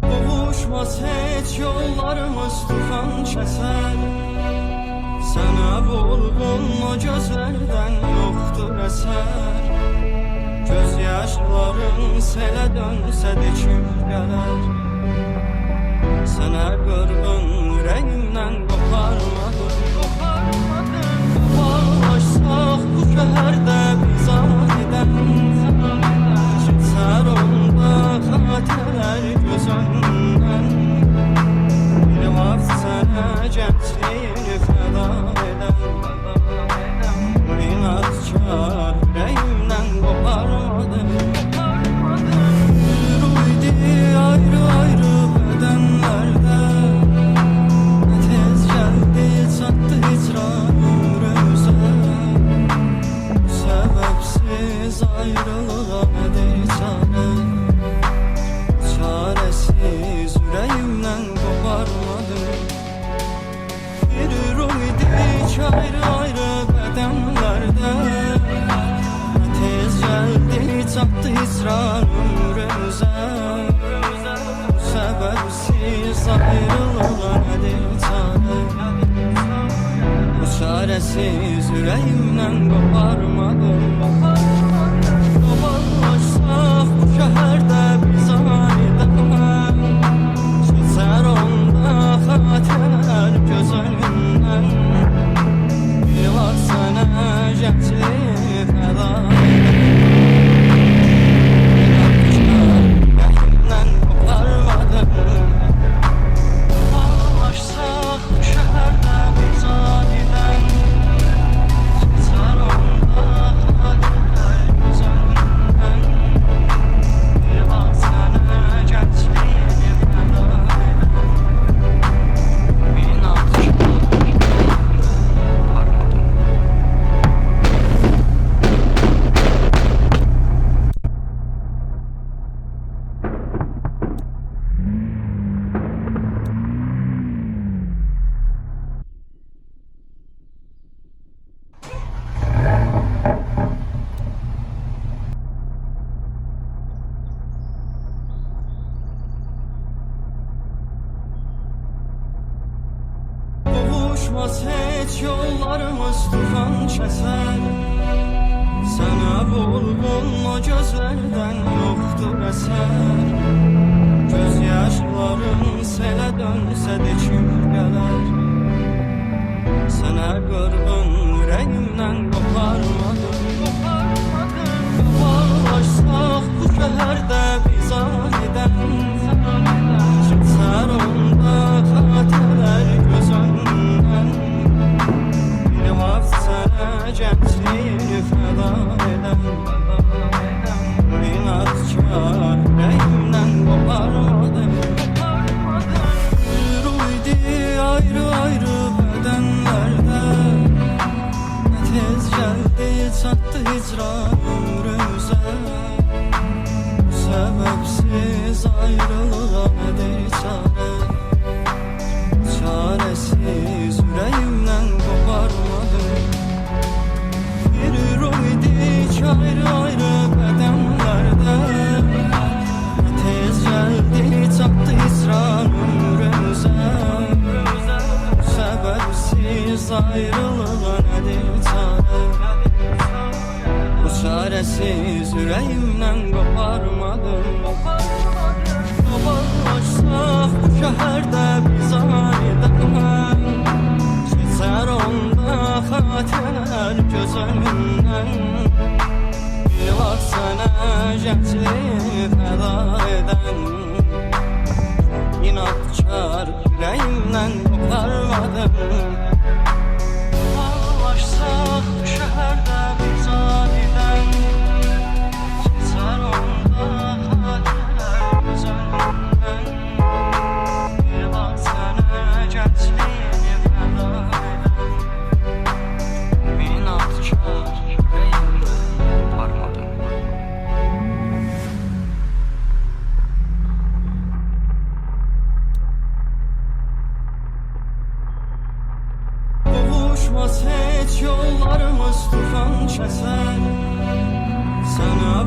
Qovuşmaz heç yollarımız tufan kəsər. Sənə vurğun o gözlərdən yoxdur əsər. Göz yaşların selə dönsə də kim gələr. Sənə qırğın ürəyimdən qoparmadım. Qoparlaşsaq bu şəhərdə biz anidən. Keçər onda xatirələr göz önündən. Bir vaxt sənə gəncliyini fəda edən. İnadkar ürəyimdən qoparmadım. Yürüydü ayrı-ayrı bədənlərdə. Nə tez gəldi çatdı hicran ürəyimizə. Səbəbsiz ayrılığa nədir çarə. Çarəsiz ürəyimdən qoparmadım. Yürüydük ayrı-ayrı bədənlərdə. Nə tez gəldi çatdı hicran ürəyimizə. Səbəbsiz ayrılığa nədir çarə. Bu çarəsiz ürəyimdən qoparmadım. Qoparlaşsaq bu şəhərdə biz anidən. Keçər onda xatirələr göz önündən. Bir var sənə gəncliyi fəda ürəyimdən qoparmadım. Qoparlaşsaq bu şəhərdə biz anidən. Keçər onda xatirələr göz önündən. Bir var sənə gəncliyi fəda Qovuşmaz heç yollarımız tufan kəsər. Sənə vurğun o gözlərdən yoxdur əsər. Göz yaşların selə dönsə də kim gələr. Sənə qırğın ürəyimdən qoparmadım. Qoparlaşsaq bu şəhərdə biz anidən. Keçər onda xatirələr göz önündən. Bir vaxt sənə gəncliyini fəda edən. İnadkar ürəyimdən qoparmadım. Yürüydü ayrı-ayrı bədənlərdə. Nə tez gəldi çatdı hicran ürəyimizə. Səbəbsiz ayrılığa nədir çarə. Çarəsiz ürəyimdən qoparmadım. Yürüydük ayrı-ayrı bədənlərdə. Nə tez gəldi çatdı hicran ürəyimizə. Səbəbsiz ayrılığa nədir çarə. Bu çarəsiz ürəyimdən qoparmadım. Qoparlaşsaq bu şəhərdə biz anidən. Keçər onda xatirələr göz önündən. Bir vaxt sənə gəncliyi fəda edən. İnadkar ürəyimdən qoparmadım. Qoparlaşsaq bu şəhərdə biz anidən. Keçər onda xatirələr göz önündən. Bir vaxt sənə gəncliyini fəda edən. İnadkar ürəyimdən qoparmadım.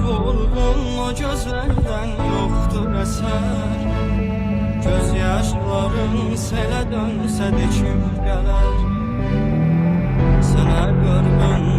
vurğun o gözlərdən yoxdur əsər. Göz yaşların selə dönsə də kim gələr? Sənə qırğın